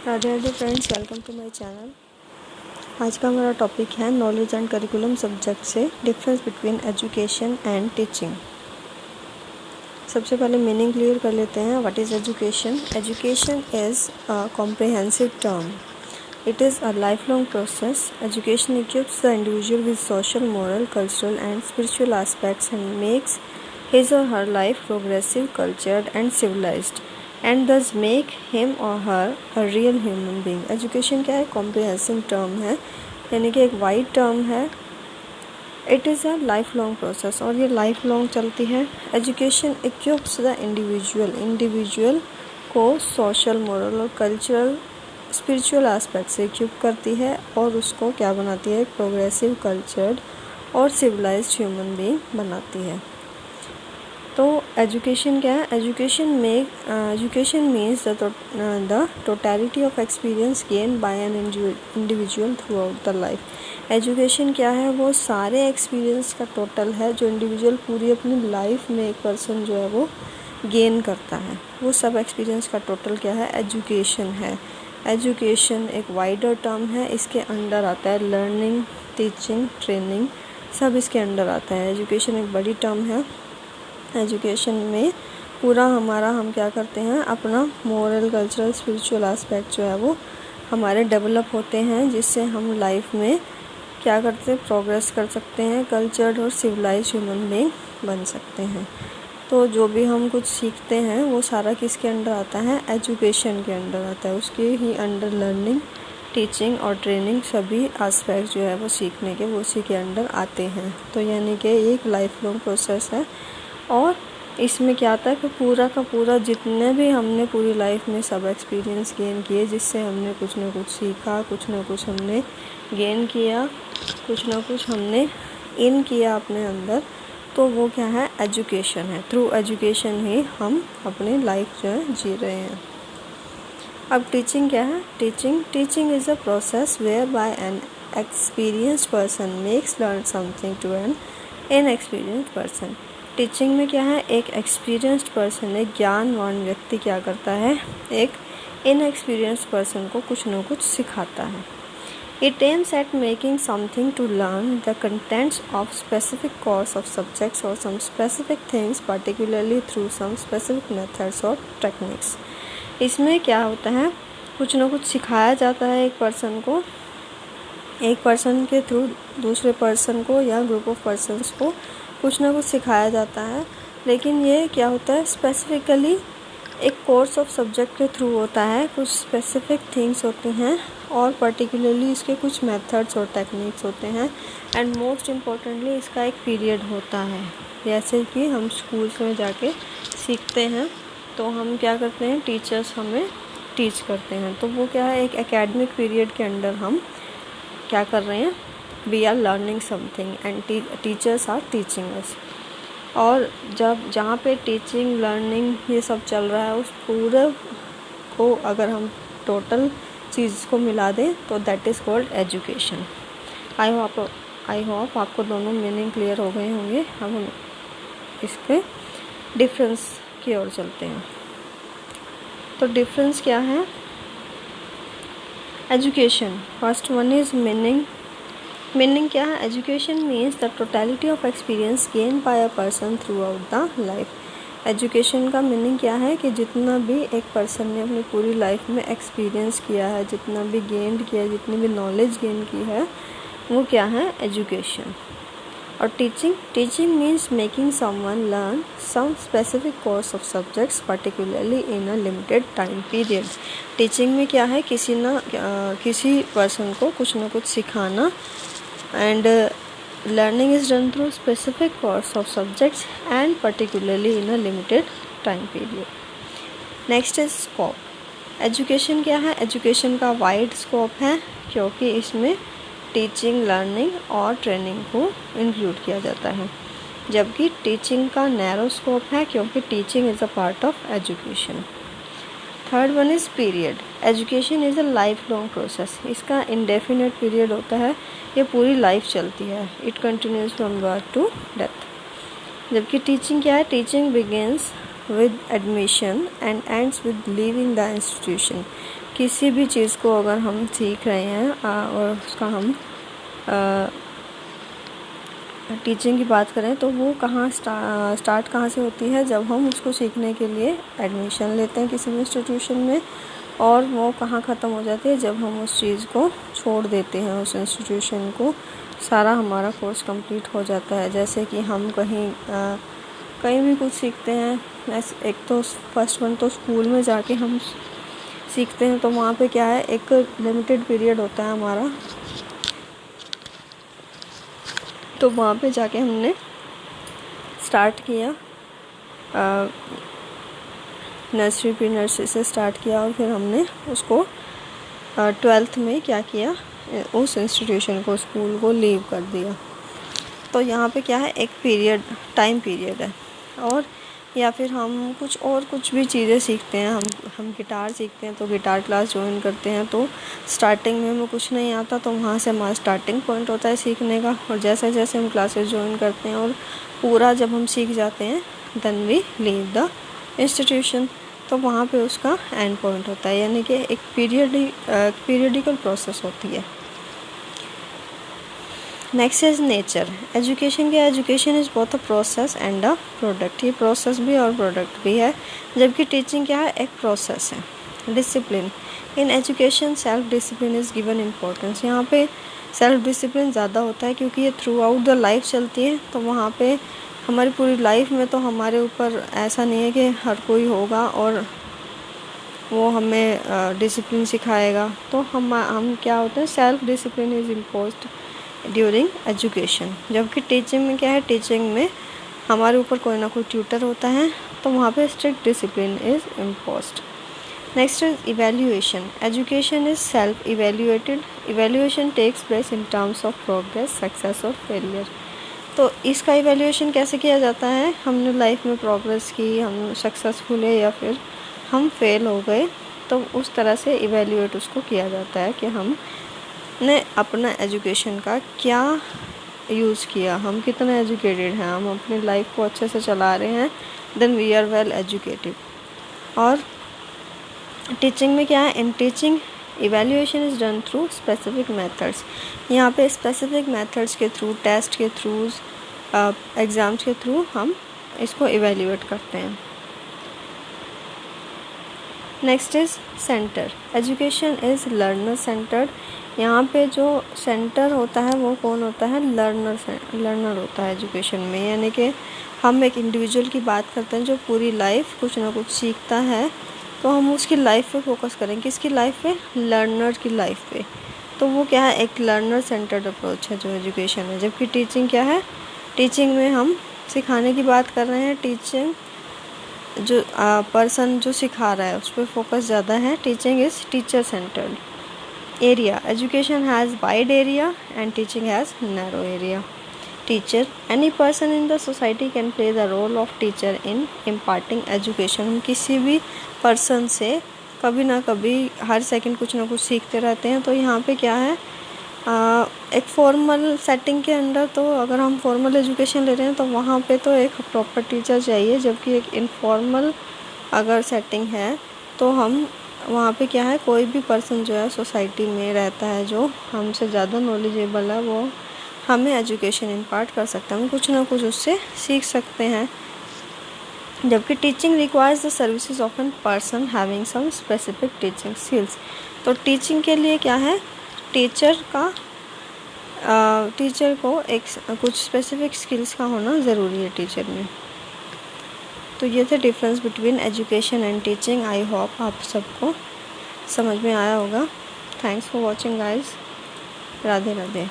Radhe Radhe friends, welcome to my channel. आज का हमारा टॉपिक है नॉलेज एंड करिकुलम सब्जेक्ट से difference between education and teaching. सबसे पहले मीनिंग क्लियर कर लेते हैं। What is education? Education is a comprehensive term. It is a life long process. Education equips the individual with social, moral, cultural and spiritual aspects and makes his or her life progressive, cultured and civilized and thus make him or her a real human being। Education क्या है? Comprehensive term है, यानी कि एक wide term है। It is a life long process और ये life long चलती है। एजुकेशन इक्विप्स द इंडिविजुअल को सोशल, मोरल और कल्चरल, स्पिरिचुअल एस्पेक्ट से इक्विप करती है और उसको क्या बनाती है? प्रोग्रेसिव, कल्चर्ड और सिविलाइज्ड ह्यूमन बीइंग बनाती है। तो एजुकेशन क्या है? Education means the totality of experience gain by an individual through out the life. Education क्या है? वो सारे एक्सपीरियंस का टोटल है जो इंडिविजुअल पूरी अपनी लाइफ में एक पर्सन जो है वो गेन करता है। वो सब एक्सपीरियंस का टोटल क्या है? एजुकेशन है। एजुकेशन एक वाइडर टर्म है। इसके अंडर आता है लर्निंग, टीचिंग, ट्रेनिंग, सब इसके अंडर आता है। एजुकेशन एक बड़ी टर्म है। एजुकेशन में पूरा हम क्या करते हैं? अपना मोरल, कल्चरल, स्पिरिचुअल एस्पेक्ट जो है वो हमारे डेवलप होते हैं, जिससे हम लाइफ में क्या करते हैं? प्रोग्रेस कर सकते हैं, कल्चर्ड और सिविलाइज्ड ह्यूमन बीइंग बन सकते हैं। तो जो भी हम कुछ सीखते हैं वो सारा किसके अंडर आता है? एजुकेशन के अंडर आता है। उसके ही अंडर लर्निंग, टीचिंग और ट्रेनिंग, सभी एस्पेक्ट जो है वो सीखने के वो उसी के अंडर आते हैं। तो यानी कि एक लाइफ लॉन्ग प्रोसेस है और इसमें क्या आता है कि पूरा का पूरा जितने भी हमने पूरी लाइफ में सब एक्सपीरियंस गेन किए, जिससे हमने कुछ ना कुछ सीखा, कुछ ना कुछ हमने गेन किया, कुछ ना कुछ हमने इन किया अपने अंदर, तो वो क्या है? एजुकेशन है। थ्रू एजुकेशन ही हम अपनी लाइफ जो है जी रहे हैं। अब टीचिंग क्या है? Teaching is a process where by an experienced person makes learn something to an inexperienced person. Teaching में क्या है? एक एक्सपीरियंस्ड पर्सन, एक ज्ञानवान व्यक्ति क्या करता है? एक इनएक्सपीरियंस्ड पर्सन को कुछ न कुछ सिखाता है। It aims at making something to learn the contents of specific course of subjects और some specific things particularly through some specific methods और टेक्निक्स। इसमें क्या होता है? कुछ न कुछ सिखाया जाता है एक पर्सन को, एक पर्सन के थ्रू दूसरे पर्सन को या ग्रुप ऑफ पर्सन्स को कुछ ना कुछ सिखाया जाता है। लेकिन ये क्या होता है? स्पेसिफिकली एक कोर्स ऑफ सब्जेक्ट के थ्रू होता है, कुछ स्पेसिफिक थिंग्स होते हैं और पर्टिकुलरली इसके कुछ मेथड्स और टेक्निक्स होते हैं एंड मोस्ट इम्पॉर्टेंटली इसका एक पीरियड होता है। जैसे कि हम स्कूल्स में जाके सीखते हैं तो हम क्या करते हैं? टीचर्स हमें टीच करते हैं, तो वो क्या है? एक एकेडमिक पीरियड के अंडर हम क्या कर रहे हैं? We are learning something and teachers are teaching us. और जब जहाँ पे टीचिंग, लर्निंग ये सब चल रहा है, उस पूरे को अगर हम टोटल चीज़ को मिला दें तो that is called education. I hope आपको दोनों मीनिंग क्लियर हो गए होंगे। अब हम इसके डिफरेंस की ओर चलते हैं। तो डिफरेंस क्या है? Education, first one is meaning क्या है? Education means the totality of experience gain by a person through out the life. Education का मीनिंग क्या है? कि जितना भी एक पर्सन ने अपनी पूरी लाइफ में एक्सपीरियंस किया है, जितना भी गेन किया है, जितनी भी नॉलेज गेन की है, वो क्या है? एजुकेशन। और teaching means making someone learn some specific course of subjects particularly in a limited time period. Teaching में क्या है? किसी पर्सन को कुछ ना कुछ सिखाना and learning is done through specific course of subjects and particularly in a limited time period. Next is scope. Education क्या है? एजुकेशन का वाइड स्कोप है क्योंकि इसमें टीचिंग, लर्निंग और ट्रेनिंग को इंक्लूड किया जाता है, जबकि टीचिंग का नैरो स्कोप है क्योंकि teaching is a part of education. Third one is period. Education is a life long process. इसका इंडेफिनेट पीरियड होता है, ये पूरी लाइफ चलती है। It continues from birth to death. जबकि टीचिंग क्या है? Teaching begins with admission and ends with leaving the institution. किसी भी चीज़ को अगर हम सीख रहे हैं और उसका हम टीचिंग की बात करें तो वो कहाँ स्टार्ट कहाँ से होती है, जब हम उसको सीखने के लिए एडमिशन लेते हैं किसी भी इंस्टीट्यूशन में, और वो कहाँ ख़त्म हो जाती है, जब हम उस चीज़ को छोड़ देते हैं, उस इंस्टीट्यूशन को। सारा हमारा कोर्स कंप्लीट हो जाता है। जैसे कि हम कहीं भी कुछ सीखते हैं, एक तो फर्स्ट वन तो स्कूल में जाके हम सीखते हैं, तो वहाँ पे क्या है, एक लिमिटेड पीरियड होता है हमारा, तो वहाँ पे जाके हमने स्टार्ट किया, नर्सरी प्री नर्सरी से स्टार्ट किया, और फिर हमने उसको 12th में क्या किया, उस इंस्टीट्यूशन को, स्कूल को लीव कर दिया। तो यहाँ पे क्या है, एक पीरियड, टाइम पीरियड है। और या फिर हम कुछ भी चीज़ें सीखते हैं, हम गिटार सीखते हैं तो गिटार क्लास ज्वाइन करते हैं, तो स्टार्टिंग में हमें कुछ नहीं आता, तो वहाँ से हमारा स्टार्टिंग पॉइंट होता है सीखने का। और जैसे जैसे हम क्लासेस ज्वाइन करते हैं और पूरा जब हम सीख जाते हैं, then we leave the institution, तो वहाँ पे उसका एंड पॉइंट होता है, यानी कि एक पीरियडिकल प्रोसेस होती है। Next is nature. एजुकेशन क्या है, education is both a process and a product. ये प्रोसेस भी और प्रोडक्ट भी है, जबकि टीचिंग क्या है, एक प्रोसेस है। Discipline. In education self discipline is given importance. यहाँ पे सेल्फ डिसिप्लिन ज़्यादा होता है, क्योंकि ये थ्रू आउट द लाइफ चलती है, तो वहाँ पे हमारी पूरी लाइफ में तो हमारे ऊपर ऐसा नहीं है कि हर कोई होगा और वो हमें डिसिप्लिन सिखाएगा। तो हम क्या होते हैं, self discipline is imposed during education. जबकि टीचिंग में क्या है, टीचिंग में हमारे ऊपर कोई ना कोई ट्यूटर होता है, तो वहाँ पे strict discipline is imposed. Next is evaluation. Education is self evaluated. Evaluation takes place in terms of progress, success और फेलियर। तो इसका इवेल्युएशन कैसे किया जाता है, हमने लाइफ में प्रोग्रेस की, हम सक्सेसफुल है या फिर हम फेल हो गए, तो उस तरह से इवेल्युएट उसको किया जाता है कि हमने अपना एजुकेशन का क्या यूज़ किया, हम कितना एजुकेटेड हैं, हम अपनी लाइफ को अच्छे से चला रहे हैं, then we are well educated. और टीचिंग में क्या है, in teaching evaluation is done through specific methods. यहाँ पे स्पेसिफिक मेथड्स के थ्रू, टेस्ट के थ्रू, एग्ज़ाम्स के थ्रू हम इसको इवेल्युएट करते हैं। Next is center. Education is learner centered. यहाँ पे जो सेंटर होता है वो कौन होता है, लर्नर होता है एजुकेशन में, यानी कि हम एक इंडिविजुअल की बात करते हैं जो पूरी लाइफ कुछ ना कुछ सीखता है, तो हम उसकी लाइफ पे फोकस करें, किसकी लाइफ पे, लर्नर की लाइफ पे। तो वो क्या है, एक लर्नर सेंटर्ड अप्रोच है जो एजुकेशन है। जबकि टीचिंग क्या है, टीचिंग में हम सिखाने की बात कर रहे हैं, टीचिंग जो पर्सन जो सिखा रहा है उस पर फोकस ज़्यादा है। Teaching is teacher centered. Area. Education has wide area and teaching has narrow area. Teacher. Any person in the society can play the role of teacher in imparting education. हम किसी भी पर्सन से कभी ना कभी हर second कुछ ना कुछ सीखते रहते हैं। तो यहाँ पे क्या है, एक फॉर्मल सेटिंग के अंदर, तो अगर हम फॉर्मल एजुकेशन ले रहे हैं तो वहाँ पे तो एक प्रॉपर टीचर चाहिए। जबकि एक इनफॉर्मल अगर सेटिंग है तो हम वहाँ पे क्या है, कोई भी पर्सन जो है सोसाइटी में रहता है जो हमसे ज़्यादा नॉलेजेबल है, वो हमें एजुकेशन इम्पार्ट कर सकता है, हम कुछ ना कुछ उससे सीख सकते हैं। जबकि teaching requires the services of an person having some specific teaching skills. तो टीचिंग के लिए क्या है, टीचर को एक कुछ स्पेसिफिक स्किल्स का होना ज़रूरी है टीचर में। तो ये थे difference between education and teaching. I hope आप सबको समझ में आया होगा। Thanks for watching guys. Radhe Radhe.